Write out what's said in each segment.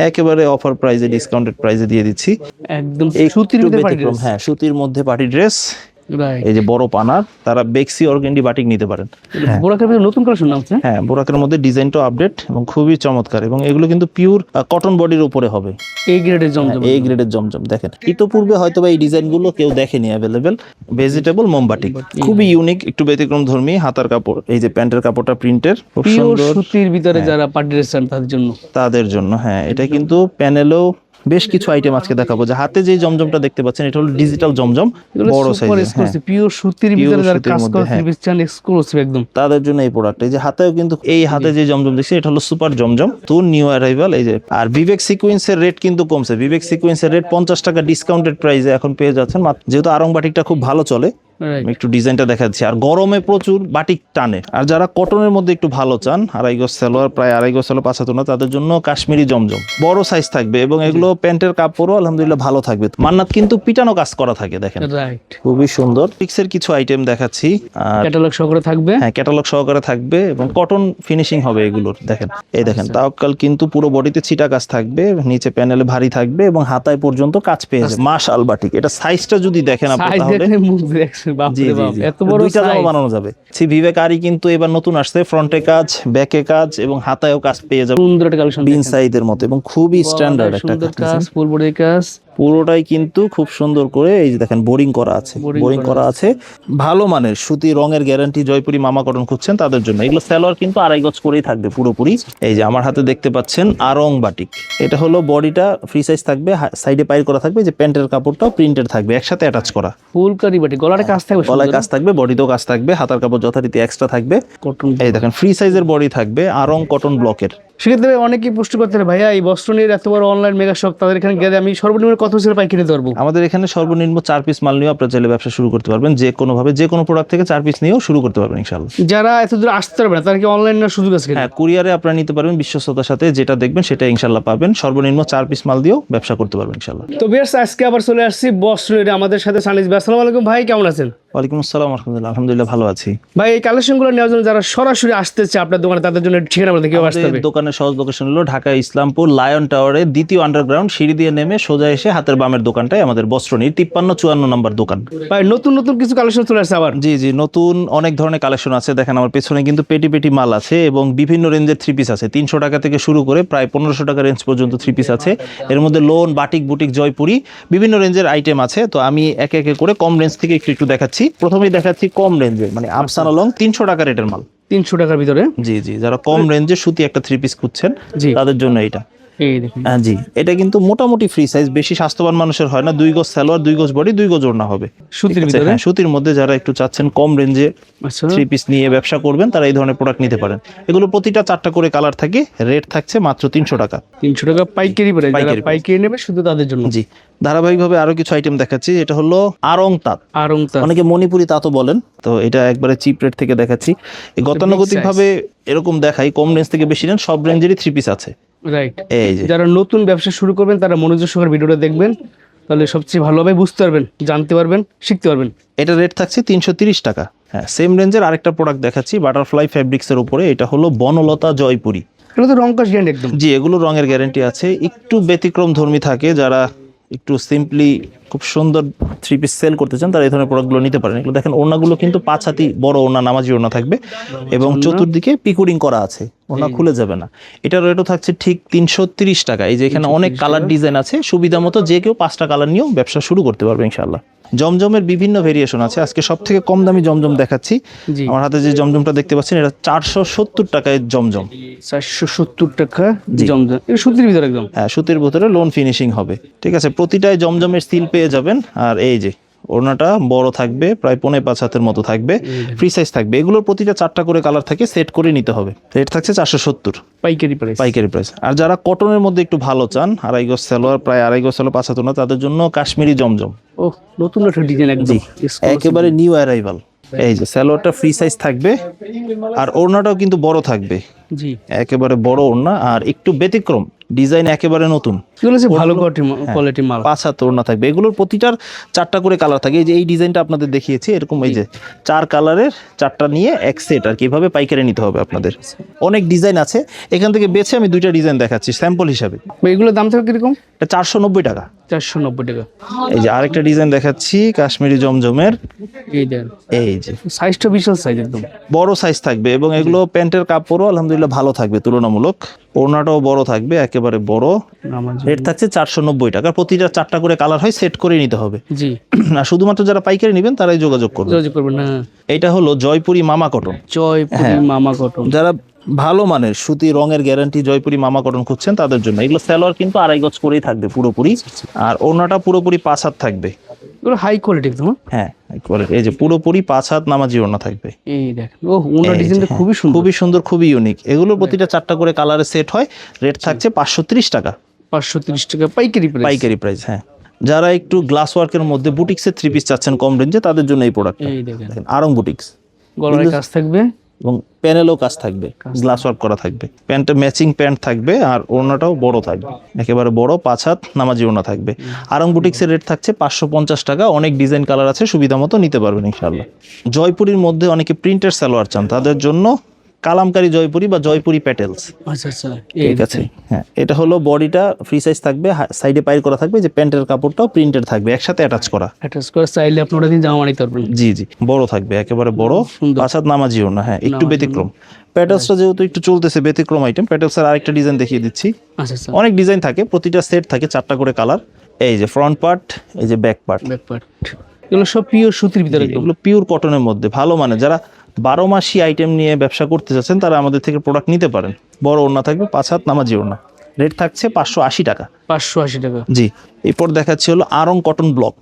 একেবারে অফার প্রাইসে, ডিসকাউন্টেড প্রাইসে দিয়ে দিচ্ছি। একদম সুতির মধ্যে পার্টি ড্রেস। হ্যাঁ, সুতির মধ্যে পার্টি ড্রেস। এই যে বড় পানার, তারা বেক্সি অর্গেন্ডি বাটিক নিতে পারেন। বোরাকের নতুন কালেকশন নামছে। হ্যাঁ, বোরাকের মধ্যে ডিজাইনটা আপডেট এবং খুবই চমৎকার, এবং এগুলো কিন্তু পিওর কটন বডির উপরে হবে। এই গ্রেডের জমজম, এই গ্রেডের জমজম। দেখেন, ইতোপূর্বে হয়তো বা এই ডিজাইনগুলো কেউ দেখেনি অ্যাভেলেবেল। ভেজিটেবল মোমবাটিক, খুবই ইউনিক, একটু ব্যতিক্রম ধর্মী। হাতার কাপড়, এই যে প্যান্টের কাপড়টা প্রিন্টের, খুব সুন্দর। সুতির ভিতরে যারা পার্টি ড্রেস চান তাদের জন্য। হ্যাঁ, এটা কিন্তু প্যানেলও বেশ কিছু আইটেম আজকে দেখাবো। যে হাতে যে জমজমটা দেখতে পাচ্ছেন, এটা হলো ডিজিটাল জমজম, বড় সাইজের, পিওর সুতির ভিতরে যারা কাজ করে চান, এক্সক্লুসিভ একদম, তাদের জন্য এই প্রোডাক্ট। এই যে হাতেও কিন্তু, এই হাতে যে জমজম দেখছি, এটা হলো সুপার জমজম, তো নিউ অ্যারাইভাল। এই যে, আর বিবেক সিকোয়েন্সের রেট কিন্তু কমছে। বিবেক সিকোয়েন্সের রেট 50 টাকা ডিসকাউন্টেড প্রাইসে এখন পেয়ে যাচ্ছেন। যেহেতু আরং বাটিকটা খুব ভালো চলে, একটু ডিজাইনটা দেখাচ্ছি। আর গরমে প্রচুর বাটিক টানে। আর যারা কটনের মধ্যে একটু ভালো চান, আড়াই গজ সালোয়ার, প্রায় আড়াই গজ সালোয়ার, 5 হাত ওড়না, তাদের জন্য কাশ্মীরি জমজম বড় সাইজ থাকবে, এবং এগুলো প্যান্টের কাপড়ও আলহামদুলিল্লাহ ভালো থাকবে। মান্নাত কিন্তু পিটানো কাজ করা থাকে, দেখেন খুবই সুন্দর। পিক্সের কিছু আইটেম দেখাচ্ছি, ক্যাটালগ সহকারে থাকবে। হ্যাঁ, ক্যাটালগ সহকারে থাকবে, এবং কটন ফিনিশিং হবে এগুলোর। দেখেন, এই দেখেন, তাওয়াক্কাল কিন্তু পুরো বডিতে ছিটা কাজ থাকবে, নিচে প্যানেলে ভারী থাকবে, এবং হাতায় পর্যন্ত কাজ পেয়ে যাবে। মাশাআল বাটিক। এটা সাইজটা যদি দেখেন আপনি, তাহলে এত বড় দুইটা জামা বানানো যাবে। বিবেক আরি কিন্তু এবার নতুন আসছে, ফ্রন্টে কাজ, ব্যাকে কাজ, এবং হাতায়ও কাজ পেয়ে যাবে। সুন্দর একটা কালেকশন, বিন সাইজের মতো, এবং খুবই স্ট্যান্ডার্ড একটা কাজ, ফুল বডি কাজ, পুরোটাই কিন্তু খুব সুন্দর করে, এই যে দেখেন, বোরিং করা আছে, বোরিং করা আছে, ভালো মানের সুতি, রঙের গ্যারান্টি। জয়পুরি মামা কটন খুঁজছেন তাদের জন্য। এগুলো সালোয়ার কিন্তু আড়াই গজ করেই থাকবে পুরোপুরি। এই যে আমার হাতে দেখতে পাচ্ছেন আরং বাটিক, এটা হলো বডিটা ফ্রি সাইজ থাকবে, সাইডে পাইর করা থাকবে, যে প্যান্টের কাপড়টাও প্রিন্টেড থাকবে, একসাথে অ্যাটাচ করা, ফুলকারি বাটিক। গলায় কাজ থাকবে, গলায় কাজ থাকবে, বডিতেও কাজ থাকবে, হাতার কাপড় যথারীতি এক্সট্রা থাকবে। এই দেখেন, ফ্রি সাইজের বডি থাকবে, আরং কটন ব্লকের। সেক্ষেত্রে অনেকেই প্রশ্ন করতে পারে, ভাইয়া এই বস্ত্র নিয়ে এত বড় অনলাইন মেগা শপ, তাদের এখানে গেলে আমি সর্বনিম্ন কত সেল পাই কিনে ধরবো? আমাদের এখানে সর্বনিম্ন 4 পিস মাল নিয়ে আপনারা চাইলে ব্যবসা শুরু করতে পারবেন। যে কোনো ভাবে, যে কোনো প্রোডাক্ট থেকে 4 পিস নিয়েও শুরু করতে পারবেন ইনশাআল্লাহ। যারা এত দূর আসতে পারবে না, তারা কি অনলাইন নেওয়ার সুযোগ আছে? হ্যাঁ, কুরিয়ারে আপনারা নিতে পারবেন, বিশ্বস্ততার সাথে যেটা দেখবেন সেটা ইনশাআল্লাহ পাবেন। সর্বনিম্ন 4 পিস মাল দিয়েও ব্যবসা করতে পারবেন ইনশাআল্লাহ। তো বেশ, আজকে আবার চলে আসছি বস্ত্র নিয়ে, আমাদের সাথে সানিস ভাই। আসসালামু আলাইকুম ভাই, কেমন আছেন? ওয়ালাইকুম আসসালাম, আলহামদুলিল্লাহ, আলহামদুলিল্লাহ ভালো আছি ভাই। এই কালেকশনগুলো নেওয়ার জন্য যারা সরাসরি আসতেছে আপনার দোকানে, তাদের জন্য ঠিকানা বলতে কিভাবে আসতে হবে? দোকানের সহজ লোকেশন হলো ঢাকা ইসলামপুর লায়ন টাওয়ারে দ্বিতীয় আন্ডারগ্রাউন্ড সিঁড়ি দিয়ে নেমে সোজা এসে হাতের বামের দোকানটাই আমাদের বস্ত্রনীর 53-54 নম্বর দোকান। ভাই, নতুন নতুন কিছু কালেকশন চলে আসছে আবার? জি, নতুন অনেক ধরনের কালেকশন আছে। দেখেন, আমার পেছনে কিন্তু পেটি পেটি মাল আছে, এবং বিভিন্ন রেঞ্জের 3 পিস আছে। 300 টাকা থেকে শুরু করে প্রায় 1500 টাকা রেঞ্জ পর্যন্ত 3 পিস আছে। এর মধ্যে লোন, বাটিক, বুটিক, জয়পুরি, বিভিন্ন রেঞ্জের আইটেম আছে। তো আমি একে একে করে কম রেঞ্জ থেকে একটু দেখাচ্ছি। প্রথমেই দেখাচ্ছি কম রেঞ্জে, মানে আফসান আলং 300 টাকা রেটের মাল। 300 টাকার ভিতরে? জি, যারা কম রেঞ্জে সুতি একটা 3 পিস খুঁজছেন, তাদের জন্য এটা। জি, এটা কিন্তু মোটামুটি ফ্রি সাইজ, বেশি স্বাস্থ্যবান মানুষের হয় না। 2 গজ সালোয়ার, 2 গজ বডি, 2 গজ ওড়না হবে সুতির ভিতরে। হ্যাঁ, সুতির মধ্যে যারা একটু চাচ্ছেন কম রেঞ্জে 3 পিস নিয়ে ব্যবসা করবেন, তারা এই ধরনের প্রোডাক্ট নিতে পারেন। এগুলো প্রতিটা 4টা করে কালার থাকে। রেট থাকছে মাত্র 300 টাকা। 300 টাকা পাইকারি প্রাইস, যারা পাইকারি নেবে শুধু তাদের জন্য। জি, ধারাবাহিকভাবে আরো কিছু আইটেম দেখাচ্ছি। এটা হলো আরং তাঁত, অনেকে মণিপুরি তাঁতও বলেন। তো এটা একবারে চিপ রেট থেকে দেখাচ্ছি। গতানুগতিক ভাবে এরকম দেখাই, কম রেঞ্জ থেকে বেশি রেঞ্জ সব রেঞ্জেরই 3 পিস আছে। রাইট। এই যে যারা নতুন ব্যবসা শুরু করবেন, তারা মনোযোগ সহকারে ভিডিওটা দেখবেন, তাহলে সবচেয়ে ভালোভাবে বুঝতে পারবেন, জানতে পারবেন, শিখতে পারবেন। এটা রেট থাকছে 330 টাকা। হ্যাঁ, সেম রেঞ্জের আরেকটা প্রোডাক্ট দেখাচ্ছি, বাটারফ্লাই ফ্যাব্রিক্স এর উপরে। এটা হলো বনলতা জয়পুরি। এগুলো তো রং কাজ গ্যারান্টি একদম। জি, এগুলো রঙের গ্যারান্টি আছে। একটু ব্যতিক্রম ধর্মী থাকে, যারা একটু সিম্পলি খুব সুন্দর 3 পিস সেল করতে চান, তারা এই ধরনের প্রোডাক্টগুলো নিতে পারেন। এগুলো দেখেন, ওড়নাগুলো কিন্তু 5 হাতি বড় ওড়না, নামাজি ওড়না থাকবে, এবং চতুর্দিকে পিকুরিং করা আছে, ওড়না খুলে যাবে না। এটার রেটও থাকছে ঠিক 330 টাকা। এই যে এখানে অনেক কালার ডিজাইন আছে, সুবিধা মতো যে কেউ 5টা কালার নিয়েও ব্যবসা শুরু করতে পারবে ইনশাআল্লাহ। জমজমের বিভিন্ন ভেরিয়েশন আছে। আজকে সব থেকে কম দামি জমজম দেখাচ্ছি। আমার হাতে যে জমজমটা দেখতে পাচ্ছেন, এটা 470 টাকায় জমজম। 470 টাকা জমজম, এটা সুতির ভিতরে একদম। হ্যাঁ, সুতির ভিতরে লোন ফিনিশিং হবে। ঠিক আছে, প্রতিটায় জমজমের সিল পেয়ে যাবেন। আর এই যে ওড়নাটা বড় থাকবে, প্রায় 5.5 হাতের মতো থাকবে, ফ্রি সাইজ থাকবে। এগুলোর প্রতিটা 4টা করে কালার থাকে, সেট করে নিতে হবে। রেট থাকছে 470 পাইকারি প্রাইস। আর যারা কটনের মধ্যে একটু ভালো চান, আড়াই গজ সালোয়ার, প্রায় আড়াই গজ সালোয়ার, 5 হাত ওড়না, তাদের জন্য কাশ্মীরি জমজম। ও, নতুন একটা ডিজাইন একদম, একেবারে নিউ অ্যারাইভাল। এই যে সালোয়ারটা ফ্রি সাইজ থাকবে, আর ওড়নাটাও কিন্তু বড় থাকবে। জি, একেবারে বড় ওড়না, আর একটু ব্যতিক্রম। ডিজাইন একেবারে নতুন, এগুলো হচ্ছে ভালো কোয়ালিটি মাল। 5 হাত ওড়না থাকবে। এগুলোর প্রতিটার 4টা করে কালার থাকে। এই যে এই ডিজাইনটা আপনাদের দেখিয়েছি, এরকম এই যে 4 কালারের 4টা নিয়ে এক সেট আর কি, এভাবে পাইকারি নিতে হবে আপনাদের। অনেক ডিজাইন আছে, এখান থেকে বেছে আমি 2টা ডিজাইন দেখাচ্ছি স্যাম্পল হিসাবে। এগুলোর দাম থাকে কিরকম? এটা 490 টাকা। 490 টাকা। এই যে আরেকটা ডিজাইন দেখাচ্ছি কাশ্মীরি জমজমের, এই দেন, এই যে সাইজটা বিশাল সাইজ, একদম বড় সাইজ থাকবে এবং এগুলো প্যান্টের কাপড়ও আলহামদুলিল্লাহ ভালো থাকবে তুলনামূলক। ওড়নাটাও বড় থাকবে, একেবারে বড়। রেট থাকছে 490 টাকা। প্রতিটা 4টা করে কালার হয়, সেট করে নিতে হবে। জি, আর শুধুমাত্র যারা পাইকারি নেবেন তারাই যোগাযোগ করবেন। যোগাযোগ করবেন না। এটা হলো জয়পুরি মামা কটন। জয়পুরি মামা কটন, যারা ভালো মানের সুতি রঙের গ্যারান্টি জয়পুরি মামা কটন খুঁজছেন তাদের জন্য। এগুলো সালোয়ার কিন্তু 2.5 গজ করেই থাকবে পুরোপুরি, আর ওড়নাটা পুরোপুরি 5 হাত থাকবে। এগুলো হাই কোয়ালিটি একদম। হ্যাঁ, এই যে পুরোপুরি 5 হাত নামাজি ওড়না থাকবে। এই দেখেন, ও ওনার ডিজাইনটা খুবই সুন্দর, খুবই সুন্দর, খুবই ইউনিক। এগুলোর প্রতিটা 4টা করে কালারে সেট হয়। রেট থাকছে 530 টাকা। 530 টাকা পাইকারি প্রাইস। পাইকারি প্রাইস, হ্যাঁ। যারা একটু গ্লাস ওয়ার্কের মধ্যে বুটিক্সের 3 পিস চাচ্ছেন কম রেঞ্জে, তাদের জন্য এই প্রোডাক্ট। এই দেখেন, আরং বুটিক্স, গলায় কাজ থাকবে এবং প্যানেলও কাজ থাকবে, গ্লাস ওয়ার্ক করা থাকবে। প্যান্টে ম্যাচিং প্যান্ট থাকবে, আর ওড়নাটাও বড় থাকবে, একেবারে বড় 5 হাত নামাজি ওড়না থাকবে। আরং বুটিক্সের রেট থাকছে 550 টাকা। অনেক ডিজাইন কালার আছে, সুবিধা মতো নিতে পারবেন ইনশাআল্লাহ। জয়পুরির মধ্যে অনেকে প্রিন্টের সালোয়ার চান, তাদের জন্য কালামকারী জয়পুরি বা জয়পুরি প্যাটেলস। আচ্ছা আচ্ছা, ঠিক আছে। হ্যাঁ, এটা হলো বডিটা ফ্রি সাইজ থাকবে, সাইডে পাইর করা থাকবে, যে প্যান্টের কাপড়টাও প্রিন্টেড থাকবে, একসাথে অ্যাটাচ করা। অ্যাটাচ করে চাইলে আপনারা দিন জামা নিতে পারবেন। জি জি, বড় থাকবে, একেবারে বড়, 5 হাত নামাজিও না। হ্যাঁ, একটু ব্যতিক্রম। প্যাটেলসটা যেহেতু একটু চলতেছে ব্যতিক্রম আইটেম, প্যাটেলসের আরেকটা ডিজাইন দেখিয়ে দিচ্ছি। আচ্ছা আচ্ছা, অনেক ডিজাইন থাকে, প্রতিটা সেট থাকে 4টা করে কালার। এই যে ফ্রন্ট পার্ট, এই যে ব্যাক পার্ট। ব্যাক পার্ট, এগুলো সব পিওর সুতির ভিতরে, এগুলো পিওর কটনের মধ্যে ভালো মানে। যারা 12 মাসি আইটেম নিয়ে ব্যবসা করতে চাচ্ছেন তারা আমাদের থেকে প্রোডাক্ট নিতে পারেন। বড় ওড়না থাকবে, 5 হাত নামাজি ওড়না। রেট থাকছে 580 টাকা। 580 টাকা। জি, এরপর দেখাচ্ছি হলো Aarong cotton block.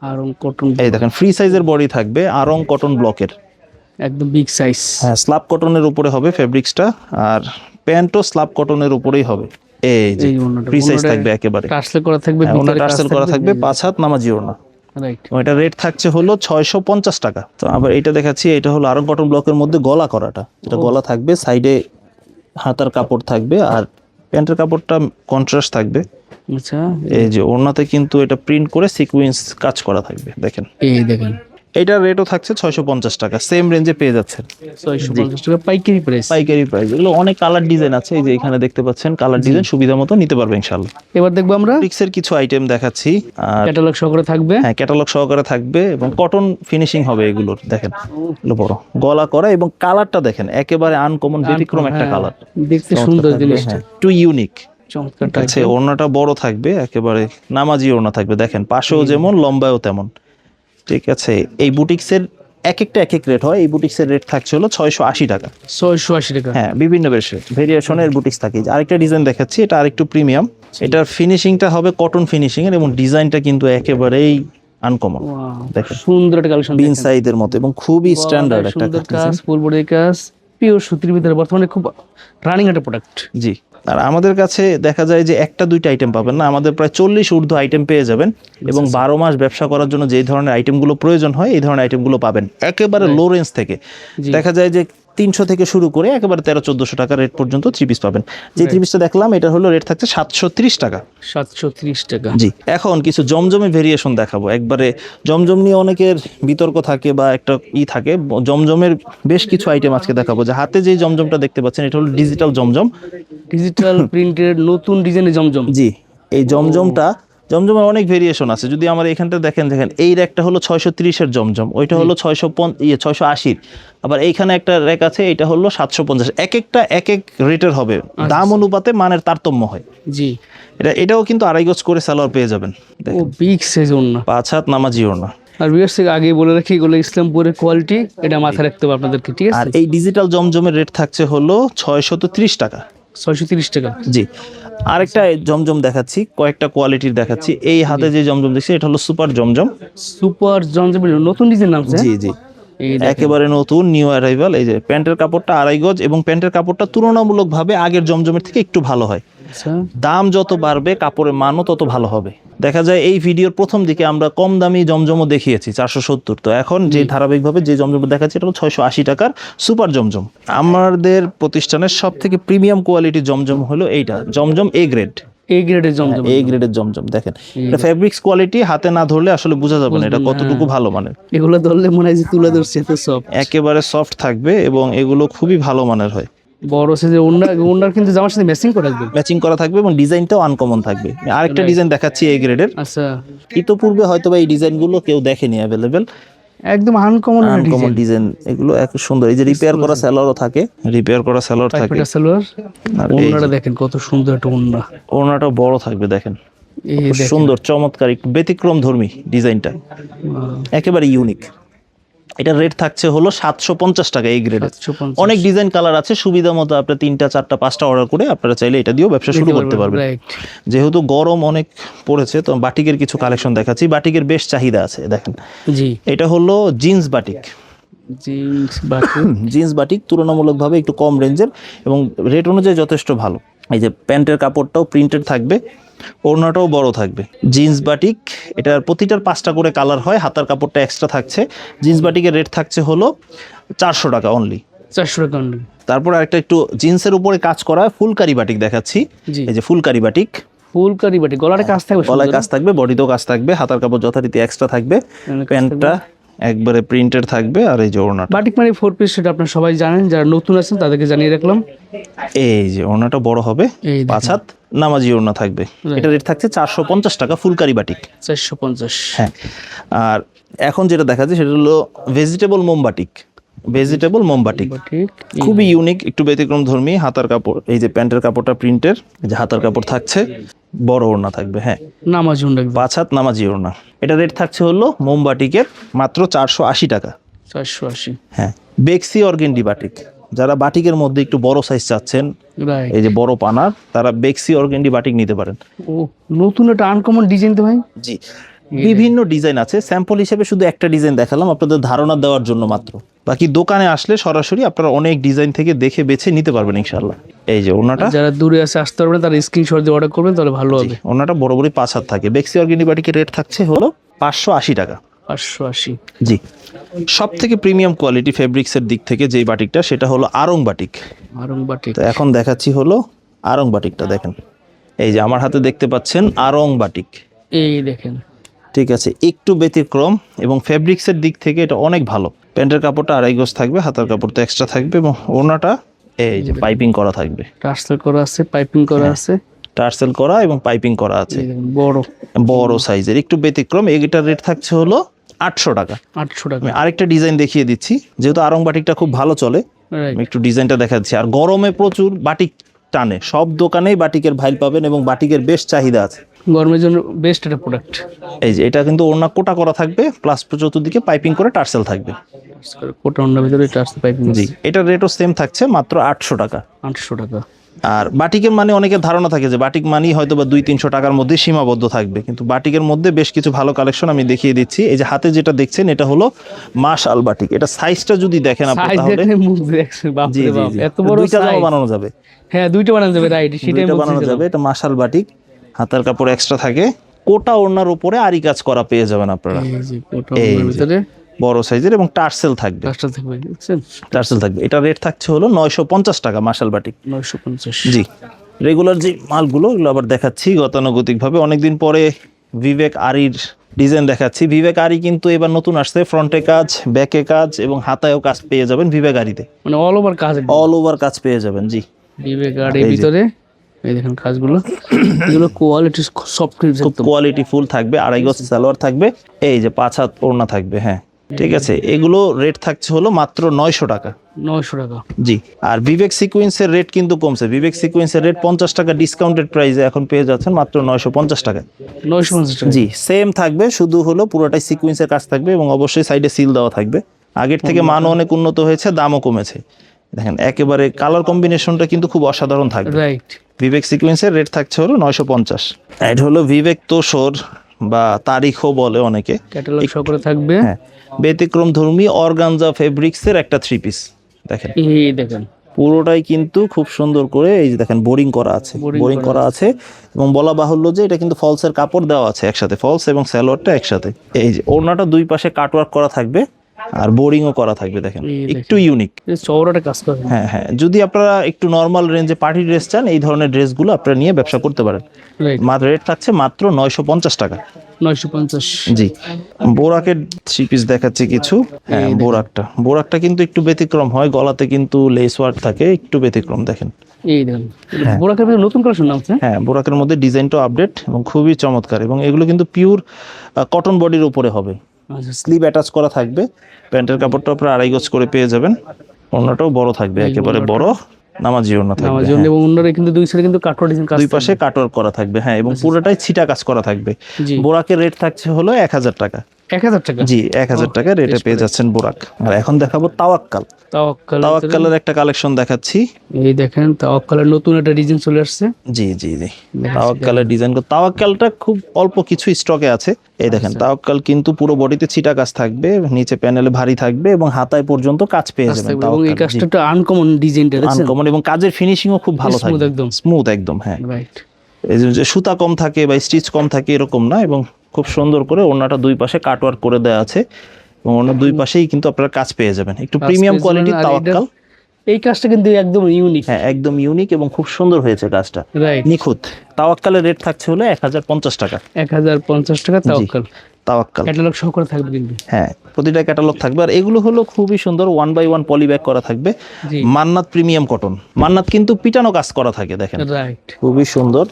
Aarong cotton, এই দেখেন ফ্রি সাইজের বডি থাকবে, আরং কটন ব্লকের, একদম বিগ সাইজ। হ্যাঁ, স্ল্যাব কটনের উপরে হবে ফেব্রিক্সটা, আর প্যান্টও স্ল্যাব কটনের উপরেই হবে। এই যে ফ্রি সাইজ থাকবে, একেবারে টার্সেল করা থাকবে, ওটা টার্সেল করা থাকবে, 5 হাত নামাজি ওড়না। রাইট, এটা রেট থাকছে হলো 650 টাকা। তো আবার এটা দেখাচ্ছি, এটা হলো আরং কটন ব্লকের মধ্যে গলা করাটা। এটা গলা থাকবে, সাইডে হাতার কাপড় থাকবে, আর প্যান্টের কাপড়টা কন্ট্রাস্ট থাকবে। আচ্ছা, এই যে ওড়নাতে কিন্তু এটা প্রিন্ট করে সিকোয়েন্স কাজ করা থাকবে, দেখেন। এই দেখেন, এটার রেটও থাকছে 650 টাকা। সেম রেঞ্জে পেয়ে যাচ্ছেন, 650 টাকা পাইকারি প্রাইস। পাইকারি প্রাইস। এগুলো অনেক কালার ডিজাইন আছে, এই যে এখানে দেখতে পাচ্ছেন কালার ডিজাইন, সুবিধা মতো নিতে পারবে ইনশাআল্লাহ। এবার দেখবো আমরা বুটিক্সের কিছু আইটেম দেখাচ্ছি, আর ক্যাটালগ সহকারে থাকবে। হ্যাঁ, ক্যাটালগ সহকারে থাকবে এবং কটন ফিনিশিং হবে এগুলোর। দেখেন, এগুলো বড় গলা করা, এবং কালারটা দেখেন একেবারে আনকমন, ব্যতিক্রম একটা কালার। দেখতে সুন্দর জিনিসটা, একটু ইউনিক। চমৎকার আছে, ওড়নাটা বড় থাকবে, একেবারে নামাজি ওড়না থাকবে। দেখেন পাশেও যেমন, লম্বায়ও তেমন। ঠিক আছে। এই বুটিক্সের এক একটা এক এক রেট হয়। এই বুটিক্সের রেট থাকছে হলো 680 টাকা। 680 টাকা। হ্যাঁ, বিভিন্ন ভেরিয়েশনের বুটিক্স থাকে। আরেকটা ডিজাইন দেখাচ্ছি, এটা আরেকটু প্রিমিয়াম। এটার ফিনিশিংটা হবে কটন ফিনিশিং এর, এবং ডিজাইনটা কিন্তু একেবারেই আনকমন। দেখেন, সুন্দর একটা কালেকশন, বিন সাইজের মতো, এবং খুবই স্ট্যান্ডার্ড একটা কাজ, ফুল বডি কাজ, পিওর সুতির ভিতরে বর্তমানে খুব রানিং একটা প্রোডাক্ট। জি, আর আমাদের কাছে দেখা যায় যে 1টা 2টা আইটেম পাবেন না, আমাদের প্রায় 40 ঊর্ধ্ব আইটেম পেয়ে যাবেন। এবং 12 মাস ব্যবসা করার জন্য যে ধরনের আইটেমগুলো প্রয়োজন হয়, এই ধরনের আইটেমগুলো পাবেন একেবারে লো রেঞ্জ থেকে। দেখা যায় যে 300 থেকে শুরু করে একেবারে 1300-1400 টাকা রেট পর্যন্ত 3 পিস পাবেন। যে 3 পিসটা দেখলাম, এটা হলো রেট থাকছে 730 টাকা। 730 টাকা। জি, এখন কিছু জমজমে ভেরিয়েশন দেখাবো। একবারে জমজম নিয়ে অনেকের বিতর্ক থাকে বা একটা থাকে। জমজমের বেশ কিছু আইটেম আজকে দেখাবো। যে হাতে যে জমজমটা দেখতে পাচ্ছেন, এটা হলো ডিজিটাল জমজম, ডিজিটাল প্রিন্টের নতুন ডিজাইনের জমজম। জি, এই জমজমের অনেক ভেরিয়েশন আছে। যদি আমার এখানটা দেখেন, এই র্যাকটা হলো 630-এর জমজম, ওইটা হলো 680। আবার এইখানে একটা র্যাক আছে, এটা হলো 750। এক একটা এক এক রেটের হবে, দাম অনুপাতে মানের তারতম্য হয়। জি, এটাও কিন্তু 2.5 গজ করে সালোয়ার পেয়ে যাবেন। ও বিগ সাইজ ওড়না, 5 হাত নামাজি ওড়না। আর ভিউয়ার্স আগে বলে রাখি, এগুলো ইসলামপুরের কোয়ালিটি, এটা মাথায় রাখতে হবে আপনাদেরকে, ঠিক আর আছে। এই ডিজিটাল জমজমের রেট থাকছে হলো 630 টাকা। 630 টাকা। জি, আরেকটা জমজম দেখাচ্ছি, কয়েকটা কোয়ালিটির দেখাচ্ছি। এই হাতে যে জমজম দেখছি, এটা হলো সুপার জমজম। সুপার জমজম নতুন ডিজাইন নামছে। জি জি, এই দেখেন। একেবারে নতুন নিউ অ্যারাইভাল। এই যে প্যান্টের কাপড়টা 2.5 গজ এবং প্যান্টের কাপড়টা তুলনামূলকভাবে আগের জমজমের থেকে একটু ভালো হয়। আচ্ছা দাম যত বাড়বে কাপড়ের মানও তত ভালো হবে। দেখা যায় এই ভিডিওর প্রথম দিকে আমরা কম দামি জমজমও দেখিয়েছি 470, তো এখন যে ধারাবাহিকভাবে যে জমজম দেখাচ্ছি এটা হলো 680 টাকার সুপার জমজম। আমাদের প্রতিষ্ঠানের সব থেকে প্রিমিয়াম কোয়ালিটি জমজম হলো এইটা, জমজম এ গ্রেড। এই গ্রেডের জমজম। এ গ্রেডের জমজম দেখেন, এটা ফেব্রিক্স কোয়ালিটি হাতে না ধরলে আসলে বোঝা যাবে না এটা কতটুকু ভালো মানের। এগুলো ধরলে মনে হয় যে তুলে ধরছে, এত সব একেবারে সফট থাকবে এবং এগুলো খুবই ভালো মানের হয়। বড় সাইজের ওন্নার কিন্তু জামার সাথে ম্যাচিং করে রাখবে। ম্যাচিং করা থাকবে এবং ডিজাইনটাও আনকমন থাকবে। আরেকটা ডিজাইন দেখাচ্ছি এ গ্রেডের। আচ্ছা ইতোপূর্বে হয়তো বা এই ডিজাইনগুলো কেউ দেখেনি অ্যাভেলেবেল, একদম আনকমন আনকমন ডিজাইন এগুলো এক সুন্দর। এই যে রিপেয়ার করা সেলরও থাকে, রিপেয়ার করা সেলর থাকে। এটা সালোয়ার। আর এই ওন্নাটা দেখেন কত সুন্দর একটা ওন্না। ওড়নাটা বড় থাকবে দেখেন, এই খুব দেখেন সুন্দর চমৎকার একটু ব্যতিক্রম ধর্মী ডিজাইনটা, একেবারে ইউনিক। এটা রেট থাকছে হলো 750 টাকা এই গ্রেডের। 750 অনেক ডিজাইন কালার আছে, সুবিধা মতো আপনার 3টা 4টা 5টা অর্ডার করে আপনারা চাইলে এটা দিয়েও ব্যবসা শুরু করতে পারবেন। রাইট। যেহেতু গরম অনেক পড়েছে তো বাটিকের কিছু কালেকশন দেখাচ্ছি। বাটিকের বেশ চাহিদা আছে দেখেন। জি এটা হলো জিন্স বাটিক। জিন্স বাটি। জিন্স বাটিক তুলনামূলকভাবে একটু কম রেঞ্জের এবং রেট অনুযায়ী যথেষ্ট ভালো। এই যে প্যান্টের কাপড়টাও প্রিন্টেড থাকবে, ওড়নাটাও বড় থাকবে। জিন্স বাটিক, এটার প্রতিটার 5টা করে কালার হয়, হাতার কাপড়টা এক্সট্রা থাকছে। জিন্স বাটিকের রেট থাকছে হলো 400 টাকা অনলি। 400 টাকা only। তারপর একটা একটু জিন্সের উপরে কাজ করা ফুলকারি বাটিক দেখাচ্ছি। জি এই যে ফুলকারি বাটিক, ফুলকারি বাটি, গলাটা কাজ থাকবে, গলায় কাজ থাকবে, বডিতেও কাজ থাকবে, হাতার কাপড় যথারীতি এক্সট্রা থাকবে, কাজ প্যান্টটা একবারে প্রিন্টেড থাকবে। আর এই যে ওড়নাটা, বাটিক মানে 4 পিস, সেটা আপনারা সবাই জানেন, যারা নতুন আছেন তাদেরকে জানিয়ে রাখলাম। এই যে ওড়নাটা বড় হবে, এই দেখেন। 5 হাত নামাজি ওড়না থাকবে। এটা রেট থাকছে 450 টাকা ফুলকারি বাটিক। 450। হ্যাঁ, আর এখন যেটা দেখা যায় সেটা হলো ভেজিটেবল মোমবাটিক। ভেজিটেবল মোমবাটিক বাটিক খুবই ইউনিক, একটু ব্যতিক্রম ধর্মী। হাতার কাপড়, এই যে প্যান্টের কাপড়টা প্রিন্টের, যে হাতার কাপড় থাকছে, বড় ওড়না থাকবে। হ্যাঁ, নামাজ উন্ডাক 5 হাত নামাজি ওড়না। এটা রেট থাকছে হলো মোমবাটিকের মাত্র 480 টাকা। 480। হ্যাঁ, বেক্সি অর্গেন্ডি বাটিক, যারা বাটিকের মধ্যে একটু বড় সাইজ চাচ্ছেন, রাইট। এই যে বড় পানার, তারা বেক্সি অর্গেন্ডি বাটিক নিতে পারেন। ও নতুন একটা আনকমন ডিজাইন তো ভাই। জি, বিভিন্ন ডিজাইন আছে। স্যাম্পল হিসেবে শুধু একটা ডিজাইন দেখালাম আপনাদের ধারণা দেওয়ার জন্য মাত্র। বাকি দোকানে আসলে সরাসরি আপনারা অনেক ডিজাইন থেকে দেখে বেছে নিতে পারবেন ইনশাআল্লাহ। এই যে ওড়নাটা, যারা দূরে আছে আসতে পারবেন না, তারা স্ক্রিনশট দিয়ে অর্ডার করবেন, তাহলে ভালো হবে। ওড়নাটা বড় 5 হাত থাকে। বেক্সি অর্গেন্ডি বাটিকের রেট থাকছে হলো 580 টাকা। 580। জি, সব থেকে প্রিমিয়াম কোয়ালিটি ফেব্রিক্সের দিক থেকে যেই বাটিকটা, সেটা হলো আরং বাটিক। আরং বাটিক। তো এখন দেখাচ্ছি হলো আরং বাটিকটা। দেখেন, এই যে আমার হাতে দেখতে পাচ্ছেন আরং বাটিক। এই দেখেন, ঠিক আছে, একটু ব্যতিক্রম এবং ফেব্রিক্সের দিক থেকে এটা অনেক ভালো। প্যান্টের কাপড়টা 2.5 গজ থাকবে, হাতার কাপড় তো এক্সট্রা থাকবে এবং ওড়নাটা এই যে পাইপিং করা থাকবে। টার্সেল করা আছে, পাইপিং করা আছে। টার্সেল করা এবং পাইপিং করা আছে, এই দেখেন, বড় বড় সাইজের, একটু ব্যতিক্রম। এটার রেট থাকছে হলো 800 টাকা। 800 টাকা। আমি আরেকটা ডিজাইন দেখিয়ে দিচ্ছি, যেহেতু আরং বাটিকটা খুব ভালো চলে, রাইট। আমি একটু ডিজাইনটা দেখাচ্ছি। আর গরমে প্রচুর বাটিক টানে, সব দোকানেই বাটিকের ভাইল পাবেন এবং বাটিকের বেশ চাহিদা আছে। গরমের জন্য বেস্ট একটা প্রোডাক্ট। এই যে এটা কিন্তু ওড়না কোটা করা থাকবে, প্লাস চতুর্দিকে পাইপিং করে টার্সেল থাকবে। কোটা ওন্নার ভিতরে টার্সেল পাইপিং। জি, এটার রেটও সেম থাকছে মাত্র 800 টাকা। 800 টাকা। আর বাটিকের মানে অনেকের ধারণা থাকে যে বাটিক মানেই হয়তো বা 200-300 টাকার মধ্যে সীমাবদ্ধ থাকবে, কিন্তু বাটিকের মধ্যে বেশ কিছু ভালো কালেকশন আমি দেখিয়ে দিচ্ছি। এই যে হাতে যেটা দেখছেন এটা হলো মাশাল বাটিক। এটা সাইজটা যদি দেখেন আপনি সাইজ তাহলে দেখে মুখ দেখছেন, বাপ জি রে জি বাপ, জি, এত বড় দুইটা জামা সাইজ। বানানো যাবে। হ্যাঁ, দুইটা বানানো যাবে, রাইট, সেটাই দুইটা বানানো যাবে। এটা মাশাল বাটিক, হাতার কাপড় এক্সট্রা থাকে, কোটা ওড়নার উপরে আরি কাজ করা পেয়ে যাবেন আপনারা। এই যে কোটা এই ওন্নার যে। ভিতরে বড় সাইজের এবং টার্সেল থাকবে। টার্সেল থাকবে, দেখছেন? টার্সেল থাকবে। এটা রেট থাকছে হলো 950 টাকা মাশাল বাটিক। 950। জি, রেগুলার যে মালগুলো এগুলো আবার দেখাচ্ছি গতানুগতিকভাবে। অনেকদিন পরে বিবেক আরির ডিজাইন দেখাচ্ছি। বিবেক আরি কিন্তু এবার নতুন আসছে, ফ্রন্টে কাজ, ব্যাকে কাজ এবং হাতায়ও কাজ পেয়ে যাবেন বিবেক আরিতে। মানে অল ওভার কাজ, অল ওভার কাজ পেয়ে যাবেন। জি, বিবেক গাড়ির ভিতরে এই দেখেন কাজগুলো, এগুলো কোয়ালিটি সফট, খুব কোয়ালিটি ফুল থাকবে। 2.5 গজ সালোয়ার থাকবে, এই যে 5 হাত ওড়না থাকবে। হ্যাঁ, ঠিক আছে, এগুলো রেট থাকছে হলো মাত্র 900 টাকা। 900 টাকা। জি, আর বিবেক সিকোয়েন্সের রেট কিন্তু কমছে। বিবেক সিকোয়েন্সের রেট 50 টাকা ডিসকাউন্টেড প্রাইসে এখন পেয়ে যাচ্ছেন মাত্র 950 টাকা। 950 টাকা। জি, সেম থাকবে, শুধু হলো পুরোটাই সিকোয়েন্সের কাজ থাকবে এবং অবশ্যই সাইডে সিল দেওয়া থাকবে। আগের থেকে মানও অনেক উন্নত হয়েছে, দামও কমেছে। দেখেন একেবারে কালার কম্বিনেশনটা কিন্তু খুব অসাধারণ থাকবে। রাইট। বিবেক সিকোয়েন্সের রেট থাকছে হলো 950। এটা হলো বিবেক তোষর বা তারিখও বলে অনেকে। ক্যাটালগ সহ করে থাকবে। হ্যাঁ, ব্যতিক্রম ধর্মী অর্গানজা ফেব্রিক্সের একটা থ্রি পিস দেখেন, এই দেখেন পুরোটাই কিন্তু খুব সুন্দর করে এই যে দেখেন বোরিং করা আছে, বোরিং করা আছে এবং বলা বাহুল্য যে এটা কিন্তু ফলসের কাপড় দেওয়া আছে একসাথে, ফলস এবং সালোয়ারটা একসাথে। এই যে ওড়নাটা দুই পাশে কাটওয়ার্ক করা থাকবে আর বোরিংও করা থাকবে দেখেন, একটু ইউনিক। চওড়াটা কাজ করে। হ্যাঁ হ্যাঁ, যদি আপনারা একটু নর্মাল রেঞ্জে পার্টি ড্রেস চান এই ধরনের ড্রেসগুলো আপনারা নিয়ে ব্যবসা করতে পারেন। রাইট, মাত্র রেট থাকছে মাত্র 950 টাকা। 950। জি, বোরাকের থ্রি পিস দেখাচ্ছি কিছু। হ্যাঁ, বোরাকটা কিন্তু একটু ব্যতিক্রম হয়, গলাতে কিন্তু লেস ওয়ার্ক থাকে, একটু ব্যতিক্রম দেখেন। এই দেখেন বোরাকের ভিতরে নতুন কালেকশন নামছে। হ্যাঁ, বোরাকের মধ্যে ডিজাইনটাও আপডেট এবং খুবই চমৎকার, এবং এগুলো কিন্তু পিওর কটন বডির উপরে হবে, আচ্ছা, স্লিভ অ্যাটাচ করা থাকবে। প্যান্টের কাপড়টা আপনারা 2.5 গজ করে পেয়ে যাবেন। ওড়নাটাও বড় থাকবে, একেবারে বড় নামাজি ওড়না থাকবে। আমার জন্য এবং অন্যরা কিন্তু দুই সাইডে কিন্তু কাটওয়ার্ক ডিজাইন কাজ দুই পাশে কাটওয়ার্ক করা থাকবে। হ্যাঁ, এবং পুরোটাই ছিটা কাজ করা থাকবে। জি। বোরাকের রেট থাকছে হলো 1000 টাকা। 1000 টাকা। জি, 1000 টাকা রেটে পেয়ে যাচ্ছেন বোরাক। আর এখন দেখাবো তাওয়াক্কাল। তাওয়াক্কালের একটা কালেকশন দেখাচ্ছি। এই দেখেন তাওয়াক্কালের নতুন একটা ডিজাইন চলে আসছে। জি জি জি, তাওয়াক্কালের ডিজাইন, তাওয়াক্কালটা খুব অল্প কিছু স্টকে আছে। এই দেখেন তাওয়াক্কাল কিন্তু পুরো বডিতে ছিটা কাজ থাকবে, নিচে প্যানেলে ভারী থাকবে এবং হাতায় পর্যন্ত কাজ পেয়ে যাবেন। এবং এই কাজটা একটা আনকমন ডিজাইনটা দেখছেন, আনকমন, এবং কাজের ফিনিশিংও খুব ভালো থাকবে, একদম স্মুথ একদম। হ্যাঁ, রাইট। এই যে সুতা কম থাকে বা স্টিচ কম থাকে এরকম না, এবং খুব সুন্দর করে ওড়নাটা দুই পাশে কাটওয়ার্ক করে দেওয়া আছে, এবং ওড়নার দুই পাশেই কিন্তু আপনারা কাজ পেয়ে যাবেন। একটু প্রিমিয়াম কোয়ালিটির তাওয়াক্কাল। এই কাজটা কিন্তু একদম ইউনিক। হ্যাঁ, একদম ইউনিক এবং খুব সুন্দর হয়েছে কাজটা, রাইট, নিখুঁত। তাওয়াক্কালের রেট থাকছে হলো 1050 টাকা। 1050 টাকা তাওয়াক্কাল। তাওয়াক্কাল ক্যাটালগ সহকারে থাকবে কিন্তু। হ্যাঁ, প্রতিটা ক্যাটালগ থাকবে। আর এগুলো হলো খুবই সুন্দর 1/1 পলি ব্যাগ করা থাকবে। জি। মান্নাত প্রিমিয়াম কটন, মান্নাত কিন্তু পিটানো কাজ করা থাকে দেখেন, রাইট, খুবই সুন্দর।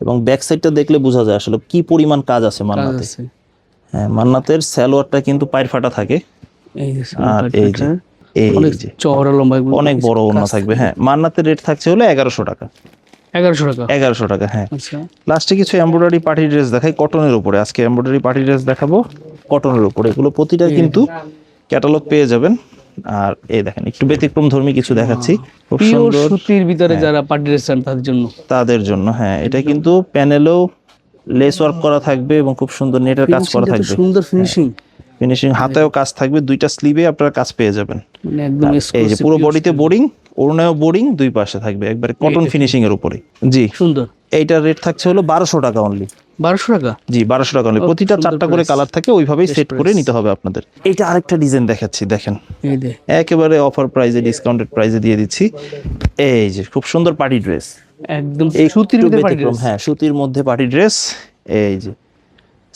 এবং ব্যাক সাইডটা দেখলে বোঝা যায় আসলে কি পরিমাণ কাজ আছে মান্নাতে। হ্যাঁ, মান্নাতের সালোয়ারটা কিন্তু পায়ের ফাটা থাকে। এই যে আর এই যে অনেক চওড়া লম্বা, অনেক বড় ওড়না থাকবে। হ্যাঁ, মান্নাতের রেট থাকছে হলো 1100 টাকা। 1100 টাকা। 1100 টাকা। হ্যাঁ, আচ্ছা, লাস্টে কিছু এমব্রয়ডারি পার্টি ড্রেস দেখাই কটনের উপরে। আজকে এমব্রয়ডারি পার্টি ড্রেস দেখাবো কটনের উপরে। এগুলো প্রতিটা কিন্তু ক্যাটালগ পেয়ে যাবেন। আর এই দেখেন একটু ব্যতিক্রম ধর্মী কিছু দেখাচ্ছি, খুব পিওর সুন্দর সুতির ভিতরে যারা পার্টি ড্রেস চান তাদের জন্য। হ্যাঁ, এটা কিন্তু প্যানেলেও লেস ওয়ার্ক করা থাকবে এবং খুব সুন্দর নেটের কাজ করা থাকবে, সুন্দর ফিনিশিং। হাতেও কাজ থাকবে, দুইটা স্লিভে আপনারা কাজ পেয়ে যাবেন। মানে একদম এই যে পুরো বডিতে বোরিং, ওড়নায়ও বোরিং, দুই পাশে থাকবে একবারে কটন ফিনিশিং এর উপরে। জি, সুন্দর। এইটার রেট থাকছে হলো 1200 টাকা অনলি। 1200 টাকা। জি, 1200 টাকা অনলি। প্রতিটা 4টা করে কালার থাকে, ওইভাবেই সেট করে নিতে হবে আপনাদের। এইটা আরেকটা ডিজাইন দেখাচ্ছি দেখেন, এই দে একেবারে অফার প্রাইসে, ডিসকাউন্টেড প্রাইসে দিয়ে দিচ্ছি। এই যে খুব সুন্দর পার্টি ড্রেস, একদম সুতির ভিতরে পার্টি ড্রেস। হ্যাঁ, সুতির মধ্যে পার্টি ড্রেস। এই যে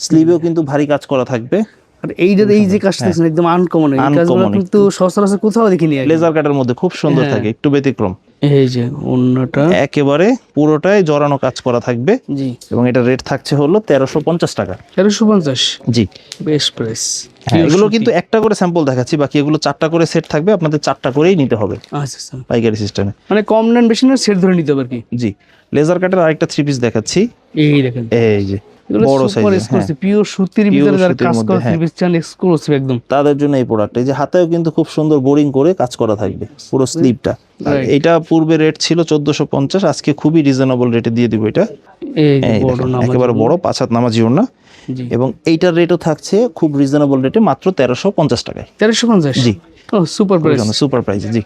স্লিভেও কিন্তু ভারী কাজ করা থাকবে। আর এই যে কাজটা দেখছেন একদম আনকমন, এই কাজগুলো কিন্তু সচরাচর কোথাও দেখিনি আগে। লেজার কাটের মধ্যে খুব সুন্দর থাকে, একটু ব্যতিক্রম। এই যে ওন্নাটা একেবারে পুরোটাই জড়ানো কাজ করা থাকবে। জি, এবং এটা রেট থাকছে হলো 1350 টাকা। 1350। জি, বেস্ট প্রাইস। হ্যাঁ, এগুলো কিন্তু একটা করে স্যাম্পল দেখাচ্ছি, বাকি এগুলো 4টা করে সেট থাকবে, আপনাদের 4টা করেই নিতে হবে আচ্ছা আচ্ছা, পাইকারি সিস্টেমে। মানে কম নেন বেশি না, সেট ধরে নিতে হবে আর কি। জি, লেজার কাটের আরেকটা থ্রি পিস দেখাচ্ছি। এই দেখেন, এই যে বড় সাইজ, পিওর সুতির ভিতরে যারা কাজ করে থ্রি পিস চান, এক্সক্লুসিভ একদম তাদের জন্য এই প্রোডাক্ট। এই যে হাতেও কিন্তু খুব সুন্দর বোরিং করে কাজ করা থাকবে পুরো স্লিভটা। এটা পূর্বে রেট ছিল 1450, আজকে খুবই রিজনেবল রেটে দিয়ে দিব এটা। এই বড় নাম একেবারে বড় 5 হাত নামাজি ওড়না। এবং এইটার রেটও থাকছে খুব রিজনেবল রেটে মাত্র 1350 টাকায়। 1350। জি, ও সুপার প্রাইস, সুপার প্রাইস। জি।